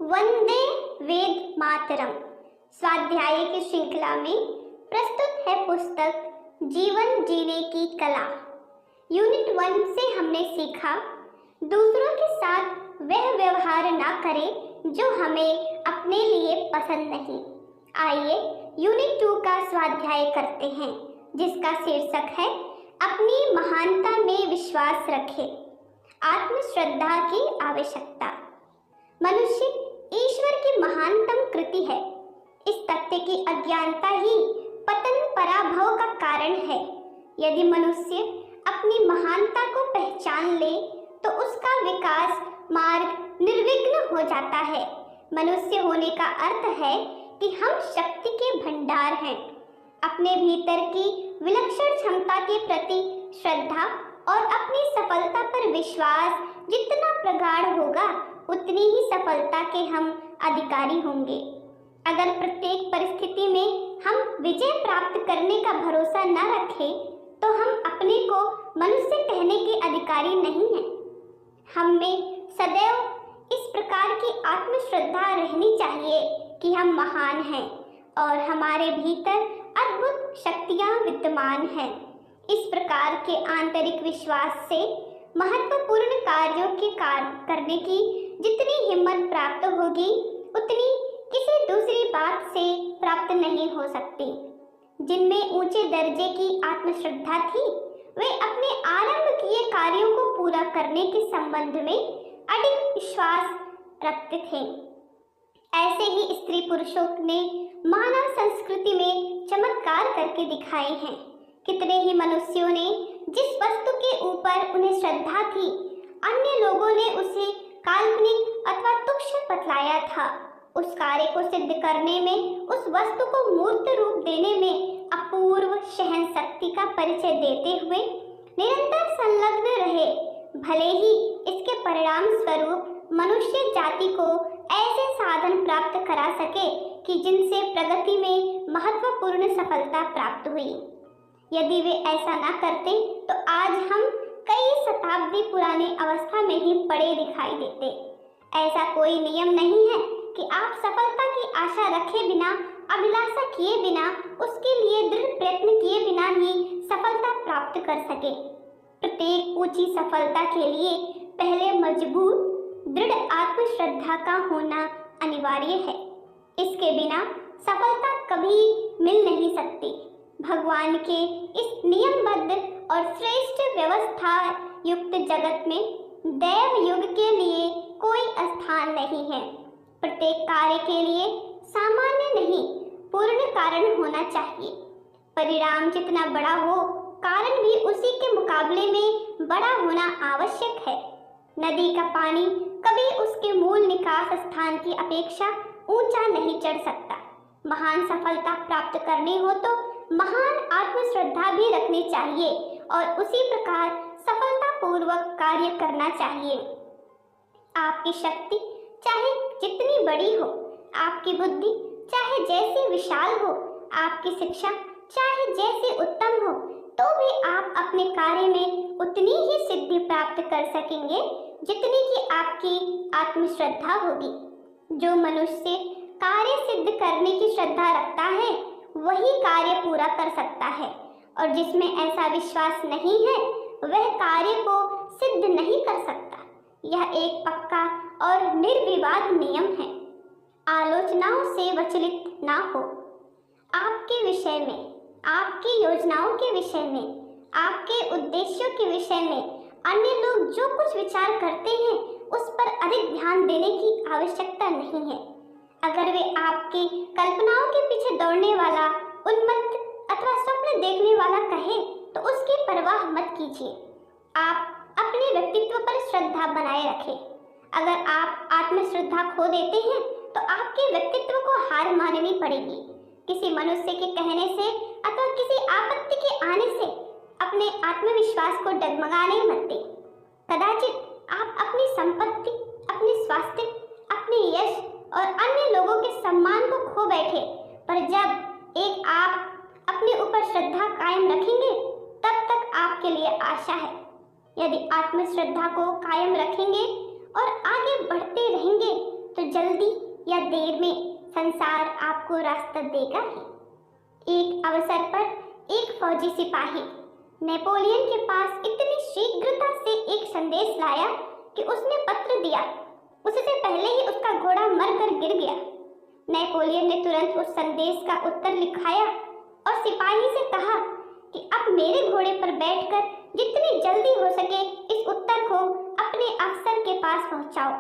वंदे वेद मातरम स्वाध्याय की श्रृंखला में प्रस्तुत है पुस्तक जीवन जीने की कला। यूनिट 1 से हमने सीखा दूसरों के साथ वह व्यवहार ना करें जो हमें अपने लिए पसंद नहीं। आइए यूनिट 2 का स्वाध्याय करते हैं जिसका शीर्षक है अपनी महानता में विश्वास रखें, आत्मश्रद्धा की आवश्यकता। मनुष्य ईश्वर की महानतम कृति है। इस तथ्य की अज्ञानता ही पतन पराभव का कारण है। यदि मनुष्य अपनी महानता को पहचान ले तो उसका विकास मार्ग निर्विघ्न हो जाता है। मनुष्य होने का अर्थ है कि हम शक्ति के भंडार हैं। अपने भीतर की विलक्षण क्षमता के प्रति श्रद्धा और अपनी सफलता पर विश्वास जितना प्रगाढ़ होगा उतनी ही सफलता के हम अधिकारी होंगे। अगर प्रत्येक परिस्थिति में हम विजय प्राप्त करने का भरोसा न रखें तो हम अपने को मनुष्य कहने के अधिकारी नहीं हैं। हम में सदैव इस प्रकार की आत्मश्रद्धा रहनी चाहिए कि हम महान हैं और हमारे भीतर अद्भुत शक्तियाँ विद्यमान हैं। इस प्रकार के आंतरिक विश्वास से महत्वपूर्ण कार्यों के करने की जितनी हिम्मत प्राप्त होगी उतनी किसी दूसरी बात से प्राप्त नहीं हो सकती। जिनमें ऊंचे दर्जे की आत्मश्रद्धा थी वे अपने आरंभ किए कार्यों को पूरा करने के संबंध में अडिग विश्वास रखते थे। ऐसे ही स्त्री पुरुषों ने मानव संस्कृति में चमत्कार करके दिखाए हैं। कितने ही मनुष्यों ने जिस वस्तु के ऊपर उन्हें श्रद्धा थी अन्य लोगों ने उसे काल्पनिक अथवा तुच्छ बतलाया था। उस कार्य को सिद्ध करने में, उस वस्तु को मूर्त रूप देने में अपूर्व सहन शक्ति का परिचय देते हुए निरंतर संलग्न रहे। भले ही इसके परिणाम स्वरूप मनुष्य जाति को ऐसे साधन प्राप्त करा सके कि जिनसे प्रगति में महत्वपूर्ण सफलता प्राप्त हुई। यदि वे ऐसा न करते तो आज हम कई शताब्दी पुरानी अवस्था में ही पड़े दिखाई देते। ऐसा कोई नियम नहीं है कि आप सफलता की आशा रखे बिना, अभिलाषा किए बिना, उसके लिए दृढ़ प्रयत्न किए बिना ही सफलता प्राप्त कर सके। प्रत्येक ऊंची सफलता के लिए पहले मजबूत दृढ़ आत्मश्रद्धा का होना अनिवार्य है। इसके बिना सफलता कभी मिल नहीं सकती। भगवान के इस नियमबद्ध और श्रेष्ठ व्यवस्था युक्त जगत में दैव युग के लिए कोई स्थान नहीं है। प्रत्येक कार्य के लिए सामान्य नहीं पूर्ण कारण होना चाहिए। परिणाम जितना बड़ा हो कारण भी उसी के मुकाबले में बड़ा होना आवश्यक है। नदी का पानी कभी उसके मूल निकास स्थान की अपेक्षा ऊंचा नहीं चढ़ सकता। महान सफलता प्राप्त करनी हो तो महान आत्मश्रद्धा भी रखनी चाहिए और उसी प्रकार सफलतापूर्वक कार्य करना चाहिए। आपकी शक्ति चाहे जितनी बड़ी हो, आपकी बुद्धि चाहे जैसी विशाल हो, आपकी शिक्षा चाहे जैसी उत्तम हो, तो भी आप अपने कार्य में उतनी ही सिद्धि प्राप्त कर सकेंगे जितनी कि आपकी आत्मश्रद्धा होगी। जो मनुष्य कार्य सिद्ध करने की श्रद्धा रखता है वही कार्य पूरा कर सकता है और जिसमें ऐसा विश्वास नहीं है वह कार्य को सिद्ध नहीं कर सकता। यह एक पक्का और निर्विवाद नियम है। आलोचनाओं से विचलित ना हो। आपके विषय में, आपकी योजनाओं के विषय में, आपके उद्देश्यों के विषय में अन्य लोग जो कुछ विचार करते हैं उस पर अधिक ध्यान देने की आवश्यकता नहीं है। अगर वे आपकी कल्पनाओं के पीछे दौड़ने वाला, उन्मत्त अथवा स्वप्न देखने वाला कहे तो उसकी परवाह मत कीजिए। आप अपने व्यक्तित्व पर श्रद्धा बनाए रखें। अगर आप आत्मश्रद्धा खो देते हैं तो आपके व्यक्तित्व को हार माननी पड़ेगी। किसी मनुष्य के कहने से अथवा किसी आपत्ति के आने से अपने आत्मविश्वास को डगमगाने मत दें। कदाचित आप अपनी संपत्ति, अपने स्वास्थ्य, अपने यश और अन्य लोगों के सम्मान को खो बैठे, पर जब एक आप अपने ऊपर श्रद्धा कायम रखेंगे तब तक आपके लिए आशा है। यदि आत्मश्रद्धा को कायम रखेंगे और आगे बढ़ते रहेंगे तो जल्दी या देर में संसार आपको रास्ता देगा ही। एक अवसर पर एक फौजी सिपाही नेपोलियन के पास इतनी शीघ्रता से एक संदेश लाया कि उसने पत्र दिया, उससे पहले ही उसका घोड़ा मरकर गिर गया। नेपोलियन ने तुरंत उस संदेश का उत्तर लिखाया और सिपाही से कहा कि अब मेरे घोड़े पर बैठकर जितनी जल्दी हो सके इस उत्तर को अपने अफसर के पास पहुंचाओ।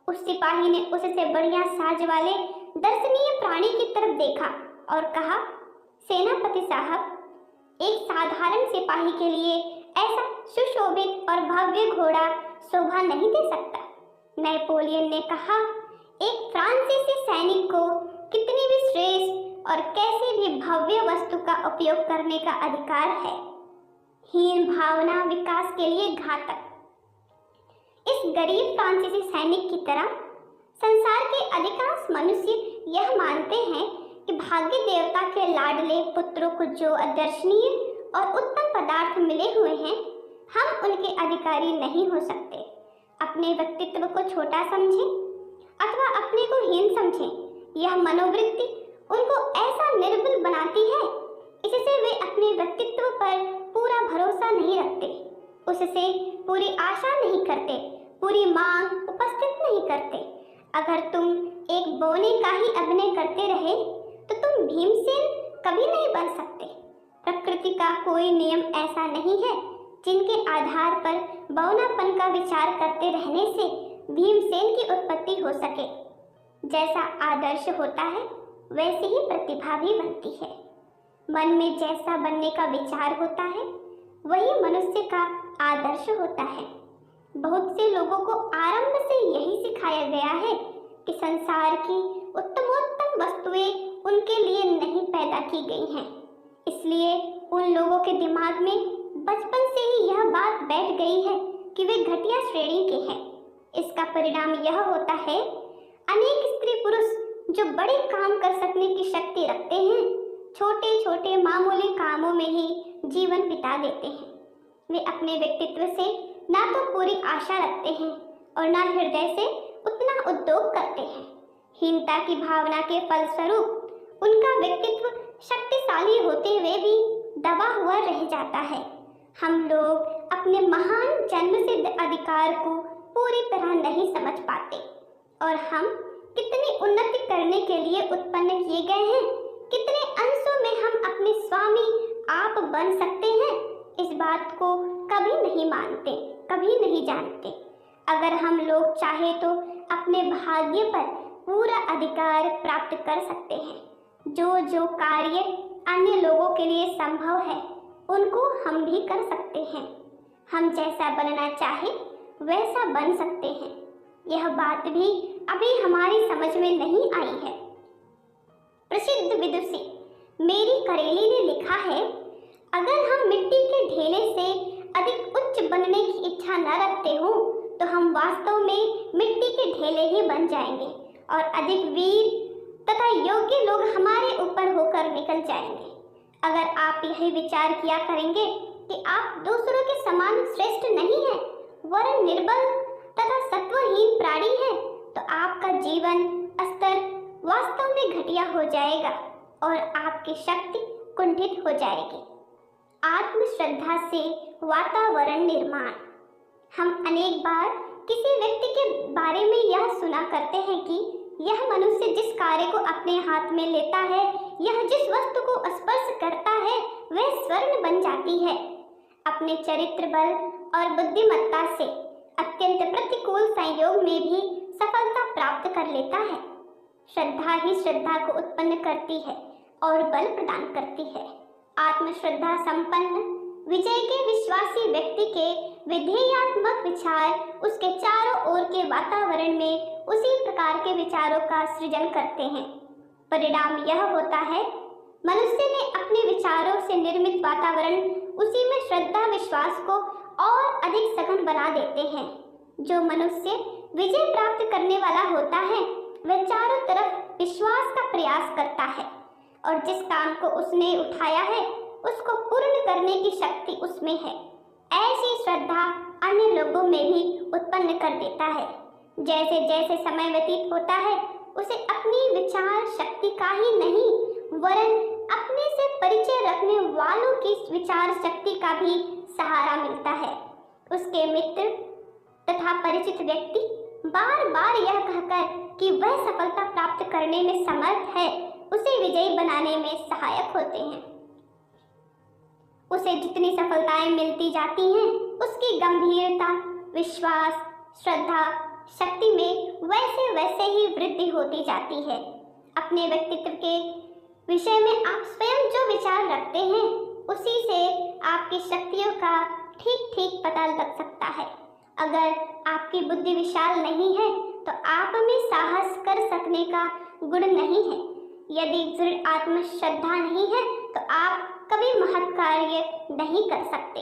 उस सिपाही ने उससे बढ़िया साज वाले दर्शनीय प्राणी की तरफ देखा और कहा, सेनापति साहब, एक साधारण सिपाही के लिए ऐसा सुशोभित और भव्य घोड़ा शोभा नहीं दे सकता। नेपोलियन ने कहा, एक फ्रांसीसी सैनिक को कितनी भी श्रेष्ठ और कैसे भी भव्य वस्तु का उपयोग करने का अधिकार है। हीन भावना विकास के लिए घातक। इस गरीब फ्रांसीसी सैनिक की तरह संसार के अधिकांश मनुष्य यह मानते हैं कि भाग्य देवता के लाडले पुत्रों को जो अदर्शनीय और उत्तम पदार्थ मिले हुए हैं, हम उनके अधिकारी नहीं हो सकते। अपने व्यक्तित्व को छोटा समझें अथवा अपने को हीन समझें, यह मनोवृत्ति उनको ऐसा निर्बल बनाती है, इससे वे अपने व्यक्तित्व पर पूरा भरोसा नहीं रखते, उससे पूरी आशा नहीं करते, पूरी मांग उपस्थित नहीं करते। अगर तुम एक बौने का ही अभिनय करते रहे तो तुम भीमसेन कभी नहीं बन सकते। प्रकृति का कोई नियम ऐसा नहीं है जिनके आधार पर बौनापन का विचार करते रहने से भीमसेन की उत्पत्ति हो सके। जैसा आदर्श होता है वैसी ही प्रतिभा भी बनती है। मन में जैसा बनने का विचार होता है वही मनुष्य का आदर्श होता है। बहुत से लोगों को आरंभ से यही सिखाया गया है कि संसार की उत्तमोत्तम वस्तुएं उनके लिए नहीं पैदा की गई हैं, इसलिए उन लोगों के दिमाग में बचपन से ही यह बात बैठ गई है कि वे घटिया श्रेणी के हैं। इसका परिणाम यह होता है, अनेक स्त्री पुरुष जो बड़े काम कर सकने की शक्ति रखते हैं, छोटे छोटे मामूली कामों में ही जीवन बिता देते हैं। वे अपने व्यक्तित्व से ना तो पूरी आशा रखते हैं और ना हृदय से उतना उद्योग करते हैं। हीनता की भावना के फलस्वरूप उनका व्यक्तित्व शक्तिशाली होते हुए भी दबा हुआ रह जाता है। हम लोग अपने महान जन्मसिद्ध अधिकार को पूरी तरह नहीं समझ पाते और हम कितनी उन्नति करने के लिए उत्पन्न किए गए हैं, कितने अंशों में हम अपने स्वामी आप बन सकते हैं, इस बात को कभी नहीं मानते, कभी नहीं जानते। अगर हम लोग चाहे तो अपने भाग्य पर पूरा अधिकार प्राप्त कर सकते हैं। जो जो कार्य अन्य लोगों के लिए संभव है उनको हम भी कर सकते हैं। हम जैसा बनना चाहे वैसा बन सकते हैं। यह बात भी अभी हमारी समझ में नहीं आई है। प्रसिद्ध विदुषी मेरी करेली ने लिखा है, अगर हम मिट्टी के ढेले से अधिक उच्च बनने की इच्छा न रखते हो तो हम वास्तव में मिट्टी के ढेले ही बन जाएंगे और अधिक वीर तथा योग्य लोग हमारे ऊपर होकर निकल जाएंगे। अगर आप यही विचार किया करेंगे कि आप दूसरों के समान श्रेष्ठ नहीं हैं, वरन निर्बल तथा सत्वहीन प्राणी हैं, तो आपका जीवन स्तर वास्तव में घटिया हो जाएगा और आपकी शक्ति कुंठित हो जाएगी। आत्मश्रद्धा से वातावरण निर्माण। हम अनेक बार किसी व्यक्ति के बारे में यह सुना करते हैं कि यह मनुष्य जिस कार्य को अपने हाथ में लेता है, यह जिस वस्तु को स्पर्श करता है, वह स्वर्ण बन जाती है। अपने चरित्र बल और बुद्धिमत्ता से अत्यंत प्रतिकूल संयोग में भी सफलता प्राप्त कर लेता है। श्रद्धा ही श्रद्धा को उत्पन्न करती है और बल प्रदान करती है। आत्मश्रद्धा संपन्न विजय के विश्वासी व्यक्ति के विधेयात्मक विचार उसके चारों ओर के वातावरण में उसी प्रकार के विचारों का सृजन करते हैं। परिणाम यह होता है, मनुष्य ने अपने विचारों से निर्मित वातावरण उसी में श्रद्धा विश्वास को और अधिक सघन बना देते हैं। जो मनुष्य विजय प्राप्त करने वाला होता है वह चारों तरफ विश्वास का प्रयास करता है और जिस काम को उसने उठाया है उसको पूर्ण करने की शक्ति उसमें है। ऐसी श्रद्धा अन्य लोगों में भी उत्पन्न कर देता है। जैसे जैसे समय व्यतीत होता है उसे अपनी विचार शक्ति का ही नहीं वरन अपने से परिचय रखने वालों की विचार शक्ति का भी सहारा मिलता है। उसके मित्र तथा परिचित व्यक्ति बार बार यह कहकर कि वह सफलता प्राप्त करने में समर्थ है उसे विजयी बनाने में सहायक होते हैं। उसे जितनी सफलताएं मिलती जाती हैं उसकी गंभीरता विश्वास श्रद्धा शक्ति में वैसे वैसे ही वृद्धि होती जाती है। अपने व्यक्तित्व के विषय में आप स्वयं जो विचार रखते हैं उसी से आपकी शक्तियों का ठीक ठीक पता लग सकता है। अगर आपकी बुद्धि विशाल नहीं है तो आप में साहस कर सकने का गुण नहीं है। यदि दृढ़ आत्मश्रद्धा नहीं है तो आप कभी महत् कार्य नहीं कर सकते।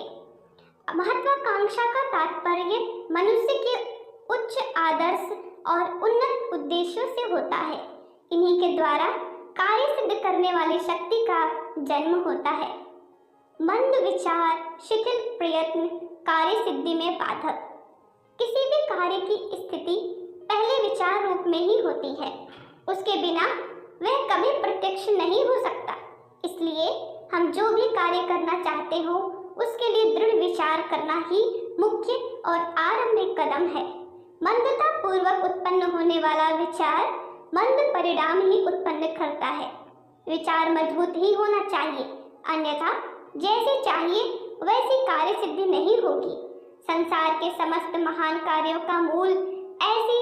महत्वाकांक्षा का तात्पर्य मनुष्य के उच्च आदर्श और उन्नत उद्देश्यों से होता है। इन्हीं के द्वारा कार्य सिद्ध करने वाली शक्ति का जन्म होता है। मंद विचार शिथिल प्रयत्न कार्य सिद्धि में बाधक। किसी भी कार्य की स्थिति पहले विचार रूप में ही होती है, उसके बिना वह कभी प्रत्यक्ष नहीं हो सकता। इसलिए हम जो भी कार्य करना चाहते हो उसके लिए दृढ़ विचार करना ही मुख्य और आरंभिक कदम है। मंदता पूर्वक उत्पन्न होने वाला विचार मंद परिणाम ही उत्पन्न करता है। विचार मजबूत ही होना चाहिए, अन्यथा जैसे चाहिए वैसी कार्य सिद्धि नहीं होगी। संसार के समस्त महान कार्यों का मूल ऐसी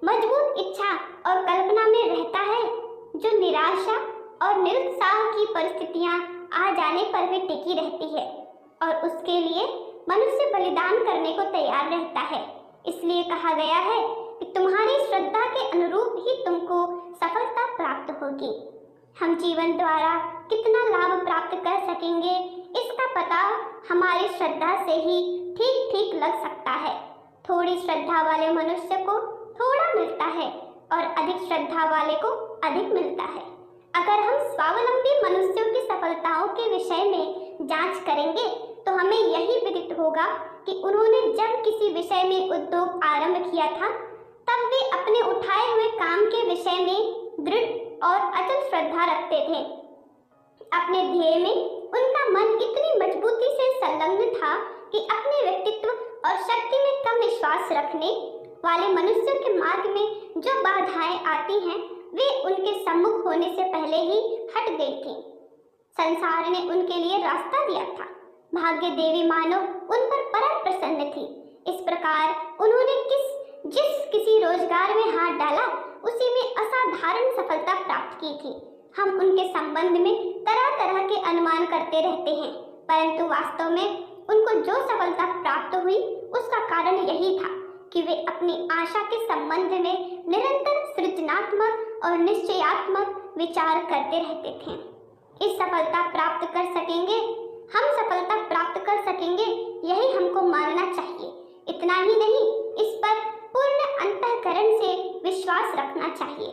मजबूत इच्छा और कल्पना में रहता है जो निराशा और निरुत्साह की परिस्थितियां आ जाने पर भी टिकी रहती है और उसके लिए मनुष्य बलिदान करने को तैयार रहता है। इसलिए कहा गया है कि तुम्हारी श्रद्धा के अनुरूप ही तुमको सफलता प्राप्त होगी। हम जीवन द्वारा कितना लाभ प्राप्त कर सकेंगे इसका पता हमारी श्रद्धा से ही ठीक ठीक लग सकता है। थोड़ी श्रद्धा वाले मनुष्य को थोड़ा मिलता है और अधिक श्रद्धा वाले को अधिक मिलता है। अगर हम स्वावलंबी मनुष्यों की सफलताओं के विषय में जांच करेंगे तो हमें यही विदित होगा कि उन्होंने जब किसी विषय में उद्योग आरंभ किया था तब वे अपने उठाए हुए काम के विषय में दृढ़ और अचल श्रद्धा रखते थे। अपने ध्येय में उनका मन इतनी मजबूती से संलग्न था कि अपने व्यक्तित्व और शक्ति में कम विश्वास रखने वाले मनुष्यों के मार्ग में जो बाधाएं आती हैं वे उनके सम्मुख होने से पहले ही हट गई थीं। संसार ने उनके लिए रास्ता दिया था। भाग्य देवी मानो उन पर परम प्रसन्न थी। इस प्रकार उन्होंने जिस किसी रोजगार में हाथ डाला उसी में असाधारण सफलता प्राप्त की थी। हम उनके संबंध में तरह तरह के अनुमान करते रहते हैं, परंतु वास्तव में उनको जो सफलता प्राप्त हुई उसका कारण यही था कि वे अपनी आशा के संबंध में निरंतर सृजनात्मक और निश्चयात्मक विचार करते रहते थे। इस सफलता प्राप्त कर सकेंगे, हम सफलता प्राप्त कर सकेंगे, यही हमको मानना चाहिए। इतना ही नहीं, इस पर पूर्ण अंतःकरण से विश्वास रखना चाहिए।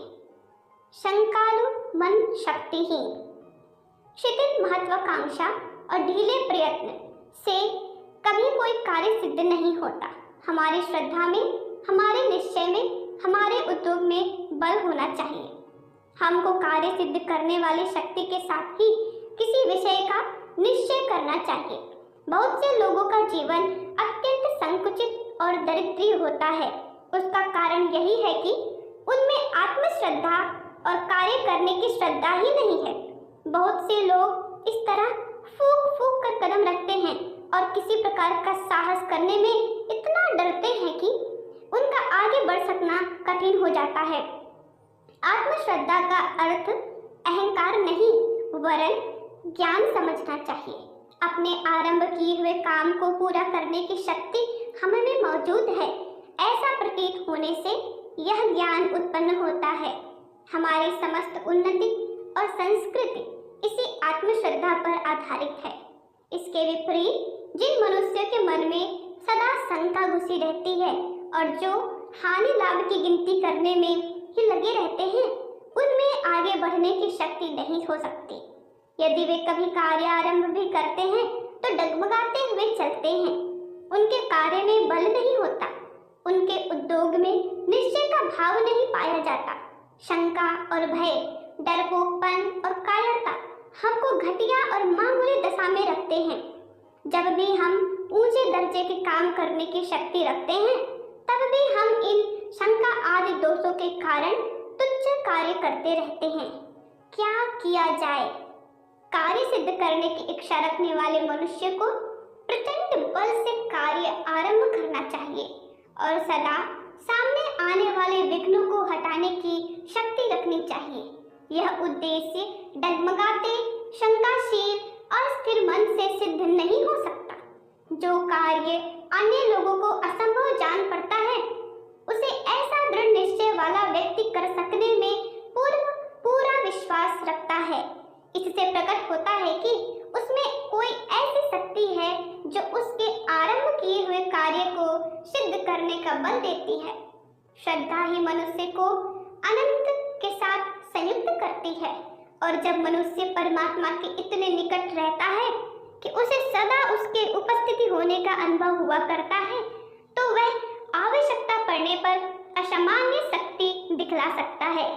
शंकालु मन शक्तिहीन। शिथिल महत्वाकांक्षा और ढीले प्रयत्न से कभी कोई कार्य सिद्ध नहीं होता। हमारी श्रद्धा में, हमारे निश्चय में, हमारे उद्योग में बल होना चाहिए। हमको कार्य सिद्ध करने वाली शक्ति के साथ ही किसी विषय का निश्चय करना चाहिए। बहुत से लोगों का जीवन अत्यंत संकुचित और दरिद्रीय होता है। उसका कारण यही है कि उनमें आत्मश्रद्धा और कार्य करने की श्रद्धा ही नहीं है। बहुत से लोग इस तरह फूंक फूंक कर कदम रखते हैं और किसी प्रकार का साहस करने में इतना डरते हैं कि उनका आगे बढ़ सकना कठिन हो जाता है। आत्मश्रद्धा का अर्थ अहंकार नहीं वरन ज्ञान समझना चाहिए। अपने आरंभ किए हुए काम को पूरा करने की शक्ति हमें मौजूद है, ऐसा प्रतीत होने से यह ज्ञान उत्पन्न होता है। हमारी समस्त उन्नति और संस्कृति इसी आत्मश्रद्धा पर आधारित है। इसके विपरीत जिन मनुष्यों के मन में सदा शंका घुसी रहती है और जो हानि लाभ की गिनती करने में ही लगे रहते हैं, उनमें आगे बढ़ने की शक्ति नहीं हो सकती। यदि वे कभी कार्य आरंभ भी करते हैं तो डगमगाते हुए चलते हैं। उनके कार्य में बल नहीं होता। उनके उद्योग में निश्चय का भाव नहीं पाया जाता। शंका और भय, डरपोकपन और कायरता हमको घटिया और मामूली दशा में रखते हैं। जब भी हम ऊंचे दर्जे के काम करने की शक्ति रखते हैं, तब भी हम इन शंका आदि दोषों के कारण तुच्छ कार्य करते रहते हैं। क्या किया जाए? कार्य सिद्ध करने की इच्छा रखने वाले मनुष्य को प्रचंड बल से कार्य आरंभ करना चाहिए और सदा सामने आने वाले विघ्नों को हटाने की शक्ति रखनी चाहिए। यह उद्देश्य डगमगाते, शंकाशील और स्थिर मन से सिद्ध नहीं हो सकता। जो कार्य अन्य लोगों को असंभव जान पड़ता है, उसे ऐसा दृढ़ निश्चय वाला व्यक्ति कर सकने में पूरा विश्वास रखता है। इससे प्रकट होता है कि उसमें कोई ऐसी शक्ति है जो उसके आरंभ किए हुए कार्य को सिद्ध करने का बल देती है। श्रद्धा ही मनुष्य को अनंत के साथ संयुक्त करती है, और जब मनुष्य परमात्मा के इतने निकट रहता है कि उसे सदा उसके उपस्थिति होने का अनुभव हुआ करता है, तो वह आवश्यकता पड़ने पर असामान्य शक्ति दिखला सकता है।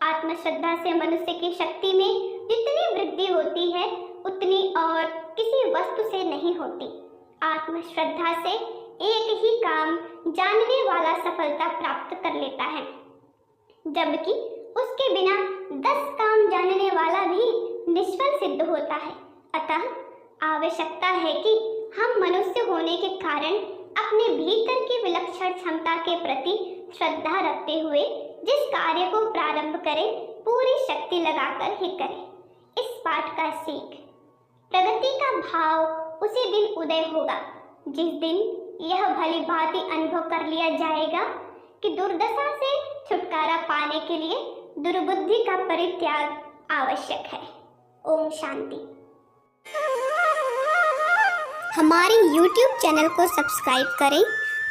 आत्मश्रद्धा से मनुष्य की शक्ति में जितनी वृद्धि होती है, उतनी और किसी वस्तु से नहीं होती। आत्मश्रद्धा से एक ही काम जानने वाला सफलता प्राप्त कर लेता है, जबकि उसके बिना 10 काम जानने वाला भी निष्फल सिद्ध होता है। अतः आवश्यकता है कि हम मनुष्य होने के कारण अपने भीतर की विलक्षण क्षमता के प्रति श्रद्धा रखते हुए जिस कार्य को प्रारंभ करें, पूरी शक्ति लगाकर ही करें। इस पाठ का सीख: प्रगति का भाव उसी दिन उदय होगा जिस दिन यह भली भांति अनुभव कर लिया जाएगा कि दुर्दशा से छुटकारा पाने के लिए दुर्बुद्धि का परित्याग आवश्यक है। ओम शांति। हमारे YouTube चैनल को सब्सक्राइब करें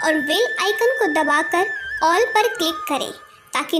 और बेल आइकन को दबाकर ऑल पर क्लिक करें ताकि